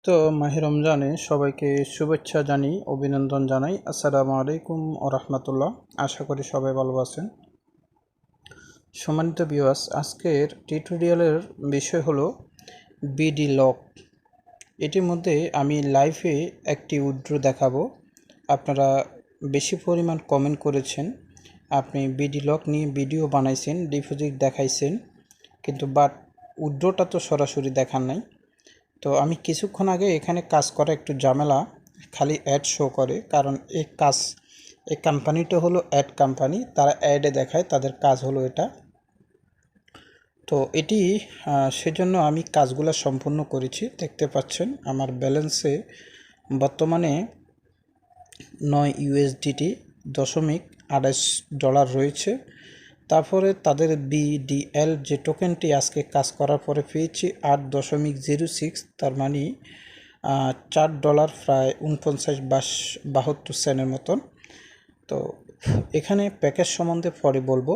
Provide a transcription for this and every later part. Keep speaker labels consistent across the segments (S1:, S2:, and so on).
S1: তো মাহে রমজানে সবাইকে শুভেচ্ছা জানাই, অভিনন্দন জানাই। আসসালামু আলাইকুম ওয়া রাহমাতুল্লাহ। আশা করি সবাই ভালো আছেন। সম্মানিত ভিউয়ার্স, আজকের টিউটোরিয়ালের বিষয় হলো ভিডিলক। এটির মধ্যে আমি লাইভে একটি উইথড্র দেখাবো। আপনারা বেশি পরিমাণ কমেন্ট করেছেন, আপনি ভিডিলক নিয়ে ভিডিও বানাইছেন, ডিপোজিট দেখাইছেন, কিন্তু উইথড্রটা তো সরাসরি দেখান নাই। তো আমি কিছুক্ষণ আগে এখানে কাজ করা একটু ঝামেলা, খালি অ্যাড শো করে, কারণ এই কোম্পানিটা হলো অ্যাড কোম্পানি, তারা অ্যাডে দেখায়, তাদের কাজ হলো এটা। তো এটি সেজন্য আমি কাজগুলো সম্পূর্ণ করেছি। দেখতে পাচ্ছেন আমার ব্যালেন্সে বর্তমানে 9 USDT $0.28 রয়েছে। তারপরে তাদের BDL যে টোকেনটি আজকে কাজ করার পরে পেয়েছি 8.06, তার মানে $4 প্রায় 49.72 সেন্টের মতন। তো এখানে প্যাকেজ সম্বন্ধে পরে বলবো,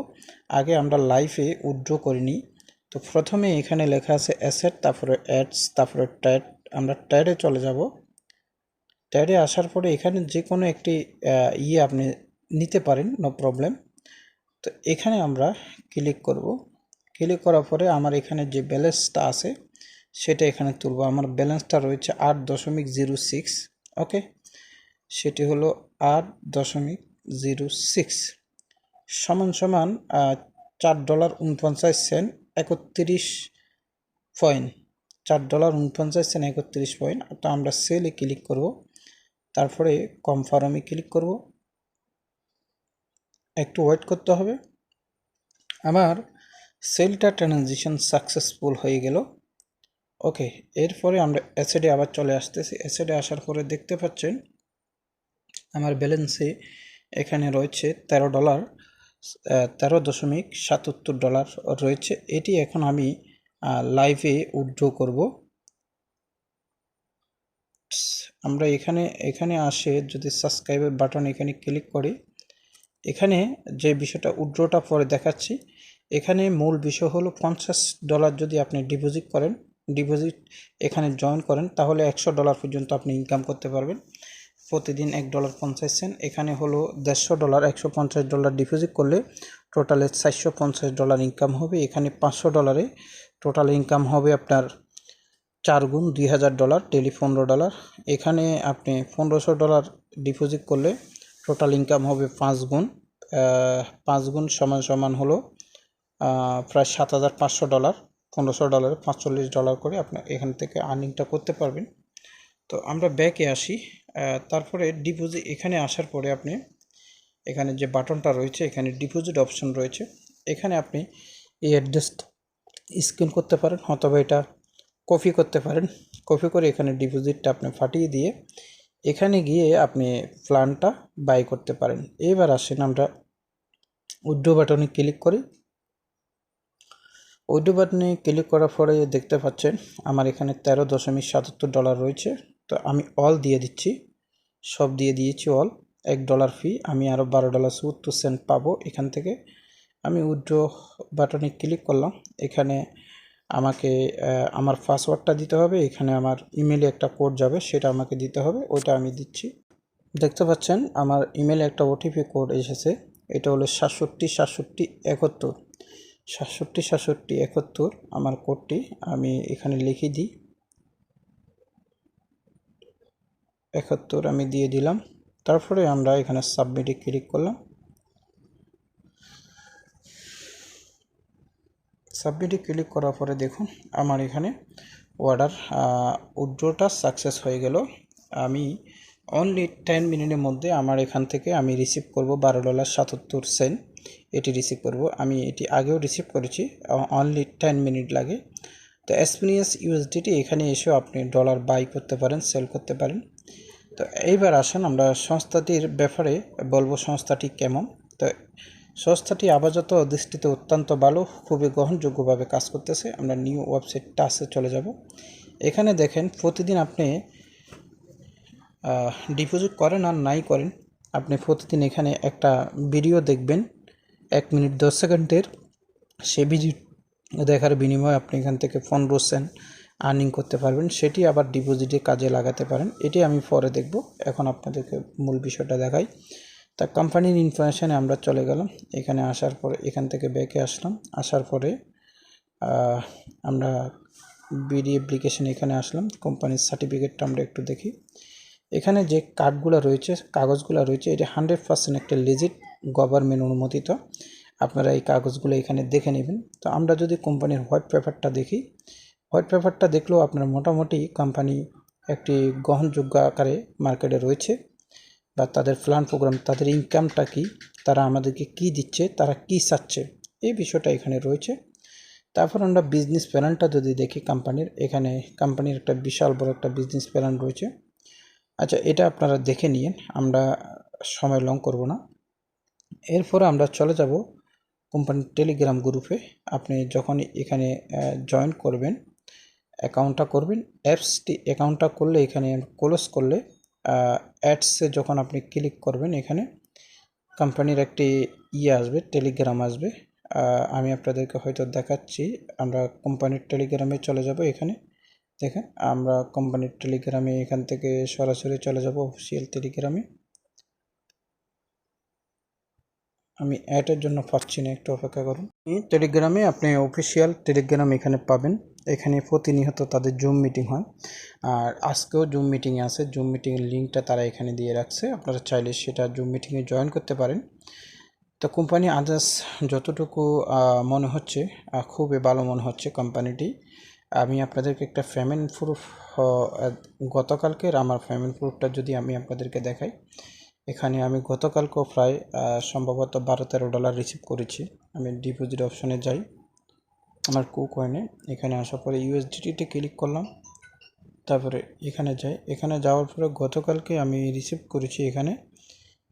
S1: আগে আমরা লাইভে উইথড্র করিনি। তো প্রথমে এখানে লেখা আছে অ্যাসেট, তারপরে অ্যাডস, তারপরে ট্যাড। আমরা ট্যাডে চলে যাব। ট্যাডে আসার পরে এখানে যে কোনো একটি আপনি নিতে পারেন, নো প্রবলেম। তো এখানে আমরা ক্লিক করব। ক্লিক করার পরে আমার এখানে যে ব্যালেন্সটা আছে সেটা এখানে তুলব। আমার ব্যালেন্সটা রয়েছে 8.06। ওকে, সেটি হলো 8.06 সমান সমান $4.49 31 পয়েন্ট। $4.49 31 পয়েন্ট। তো আমরা সেলে ক্লিক করব, তারপরে কনফার্মে ক্লিক করব। একটু ওয়েট করতে হবে। আমার সেলটা ট্রানজিশন সাকসেসফুল হয়ে গেল। ওকে, এরপরে আমরা অ্যাসেটে আবার চলে আসতেছি। অ্যাসেটে আসার পরে দেখতে পাচ্ছেন আমার ব্যালেন্সে এখানে রয়েছে $13.77 রয়েছে। এটি এখন আমি লাইভে উইথড্র করব। আমরা এখানে আসে যদি সাবস্ক্রাইবের বাটন এখানে ক্লিক করি, এখানে যে বিষয়টা উইথড্রটা পরে দেখাচ্ছি। এখানে মূল বিষয় হলো $50 যদি আপনি ডিপোজিট এখানে জয়েন করেন, তাহলে $100 পর্যন্ত আপনি ইনকাম করতে পারবেন। প্রতিদিন $1.50। এখানে হলো $150, $150 ডিপোজিট করলে টোটালে $450 ইনকাম হবে। এখানে $500 টোটাল ইনকাম হবে আপনার 4 গুণ $2000, ডেলি $15। এখানে আপনি $1500 ডিপোজিট করলে টোটাল ইনকাম হবে 5 গুণ। 5 গুণ সমান হলো প্রায় $7500। $1500 $45 করে আপনি এখান থেকে আর্নিংটা করতে পারবেন। তো আমরা ব্যাকে আসি। তারপরে ডিপোজিট এখানে আসার পরে আপনি এখানে যে বাটনটা রয়েছে, এখানে ডিপোজিট অপশন রয়েছে। এখানে আপনি এই অ্যাড্রেসটা স্ক্যান করতে পারেন, অথবা এটা কপি করতে পারেন। কপি করে এখানে ডিপোজিটটা আপনি ফাটিয়ে দিয়ে এখানে গিয়ে আপনি প্ল্যানটা বাই করতে পারেন। এবার আসেন আমরা উইথড্র বাটনে ক্লিক করি। উইথড্র বাটনে ক্লিক করার পরে দেখতে পাচ্ছেন আমার এখানে $13.77 রয়েছে। তো আমি অল দিয়ে দিচ্ছি, সব দিয়ে দিয়েছি অল। $1 ফি, আমি আরও $12.74 পাবো এখান থেকে। আমি উইথড্র বাটনে ক্লিক করলাম। এখানে আমাকে আমার পাসওয়ার্ডটা দিতে হবে। এখানে আমার ইমেলে একটা কোড যাবে, সেটা আমাকে দিতে হবে, ওইটা আমি দিচ্ছি। দেখতে পাচ্ছেন আমার ইমেলে একটা ওটিপি কোড এসেছে। এটা হলো 676771। 676771 আমার কোডটি আমি এখানে লিখে দিই। 71 আমি দিয়ে দিলাম। তারপরে আমরা এখানে সাবমিটে ক্লিক করলাম। সাবমিটে ক্লিক করার পরে দেখুন আমার এখানে উইথড্রটা সাকসেস হয়ে গেল। আমি অনলি 10 মিনিটের মধ্যে আমার এখান থেকে আমি রিসিভ করব $12.77। এটি রিসিভ করব। আমি এটি আগেও রিসিভ করেছি, অনলি 10 মিনিট লাগে। তো এসপিএস USDT এখানে এসেও আপনি ডলার বাই করতে পারেন, সেল করতে পারেন। তো এইবার আসেন আমরা সংস্থাটির ব্যাপারে বলবো, সংস্থাটি কেমন। তো সংস্থাটি আপাতত দৃষ্টিতে অত্যন্ত ভালো, খুবই গ্রহণযোগ্যভাবে কাজ করতেছে। আমরা নিউ ওয়েবসাইট টাসে চলে যাব। এখানে দেখেন প্রতিদিন আপনি ডিপোজিট করেন আর নাই করেন, আপনি প্রতিদিন এখানে একটা ভিডিও দেখবেন 1 মিনিট 10 সেকেন্ডের। সে ভিডিও দেখার বিনিময়ে আপনি এখান থেকে 15 সেন্ট আর্নিং করতে পারবেন, সেটি আবার ডিপোজিটে কাজে লাগাতে পারেন। এটি আমি পরে দেখব, এখন আপনাদেরকে মূল বিষয়টা দেখাই। তা কোম্পানির ইনফরমেশানে আমরা চলে গেলাম। এখানে আসার পরে এখান থেকে ব্যাকে আসলাম, আসার পরে আমরা বিডি অ্যাপ্লিকেশন এখানে আসলাম। কোম্পানির সার্টিফিকেটটা আমরা একটু দেখি। এখানে যে কার্ডগুলো রয়েছে, কাগজগুলো রয়েছে, এটা 100% একটা লিজিট গভর্নমেন্ট অনুমোদিত। আপনারা এই কাগজগুলো এখানে দেখে নেবেন। তো আমরা যদি কোম্পানির হোয়াইট পেপারটা দেখি, হোয়াইট পেপারটা দেখলেও আপনার মোটামুটি কোম্পানি একটি গ্রহণযোগ্য আকারে মার্কেটে রয়েছে, বা তাদের প্ল্যান প্রোগ্রাম, তাদের ইনকামটা কি, তারা আমাদেরকে কি দিচ্ছে, তারা কি চাচ্ছে, এই বিষয়টা এখানে রয়েছে। তারপর আমরা বিজনেস প্ল্যানটা যদি দেখি কোম্পানির, এখানে কোম্পানির একটা বিশাল বড় একটা বিজনেস প্ল্যান রয়েছে। আচ্ছা, এটা আপনারা দেখে নিন, আমরা সময় লং করব না। এরপরে আমরা চলে যাব কোম্পানির টেলিগ্রাম গ্রুপে। আপনি যখন এখানে জয়েন করবেন, অ্যাকাউন্টটা করবেন, অ্যাকাউন্টটা করলে এখানে ক্লোজ করলে অ্যাডসে যখন আপনি ক্লিক করবেন, এখানে কোম্পানির একটি আসবে, টেলিগ্রাম আসবে। আমি আপনাদেরকে হয়তো দেখাচ্ছি। আমরা কোম্পানির টেলিগ্রামে চলে যাব। এখানে দেখেন, আমরা কোম্পানির টেলিগ্রামে এখান থেকে সরাসরি চলে যাব অফিসিয়াল টেলিগ্রামে। আমি অ্যাডের জন্য পাচ্ছি না, একটু অপেক্ষা করুন। টেলিগ্রামে আপনি অফিসিয়াল টেলিগ্রাম এখানে পাবেন। এখানে প্রতিনিয়ত তাদের জুম মিটিং হয়, আর আজকেও জুম মিটিংয়ে আছে। জুম মিটিংয়ের লিঙ্কটা তারা এখানে দিয়ে রাখছে, আপনারা চাইলে সেটা জুম মিটিংয়ে জয়েন করতে পারেন। তো কোম্পানি আদার্স যতটুকু মনে হচ্ছে, খুবই ভালো মনে হচ্ছে কোম্পানিটি। আমি আপনাদেরকে একটা পেমেন্ট প্রুফ, গতকালকের আমার পেমেন্ট প্রুফটা যদি আমি আপনাদেরকে দেখাই, এখানে আমি গতকালকেও প্রায় সম্ভবত $12-13 রিসিভ করেছি। আমি ডিপোজিট অপশনে যাই, আমার কয়েনে এখানে আসার পরে ইউএসডিটিতে ক্লিক করলাম, তারপরে এখানে যাই। এখানে যাওয়ার পরে গতকালকে আমি রিসিভ করেছি এখানে,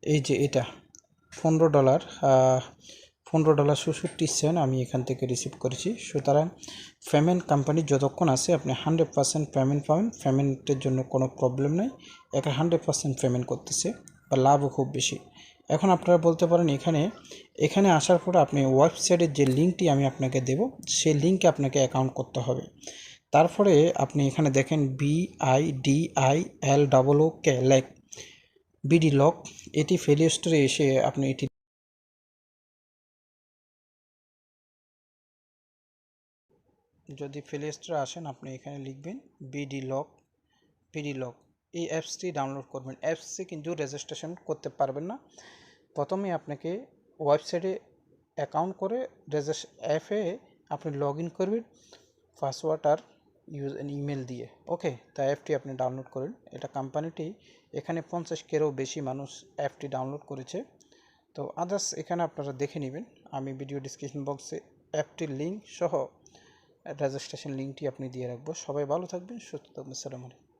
S1: এই যে এটা $15.67 আমি এখান থেকে রিসিভ করেছি। সুতরাং পেমেন্ট কোম্পানি যতক্ষণ আছে আপনি 100% পেমেন্ট পাবেন। পেমেন্টের জন্য কোনো প্রবলেম নেই, একা 100% পেমেন্ট করতেছে, বা লাভও খুব বেশি। এখন আপনারা বলতে পারেন এখানে আসার পরে আপনি ওয়েবসাইটের যে লিঙ্কটি আমি আপনাকে দেব, সেই লিঙ্কে আপনাকে অ্যাকাউন্ট করতে হবে। তারপরে আপনি এখানে দেখেন BIDILOOK লেক বিডিলক, এটি প্লে স্টোরে এসে আপনি এটি যদি প্লে স্টোরে আসেন, আপনি এখানে লিখবেন বিডিলক, এই অ্যাপসটি ডাউনলোড করবেন। অ্যাপসে কিন্তু রেজিস্ট্রেশন করতে পারবেন না, প্রথমে আপনাকে ওয়েবসাইটে অ্যাকাউন্ট করে অ্যাপে আপনি লগ ইন করবেন পাসওয়ার্ড আর ইমেল দিয়ে। ওকে, তা অ্যাপটি আপনি ডাউনলোড করেন। এটা কোম্পানিটি এখানে 50K-রও বেশি মানুষ অ্যাপটি ডাউনলোড করেছে। তো আদার্স এখানে আপনারা দেখে নেবেন, আমি ভিডিও ডিসক্রিপশন বক্সে অ্যাপটির লিঙ্ক সহ রেজিস্ট্রেশন লিঙ্কটি আপনি দিয়ে রাখবো। সবাই ভালো থাকবেন, সুস্থ থাকবেন। আসসালামু আলাইকুম।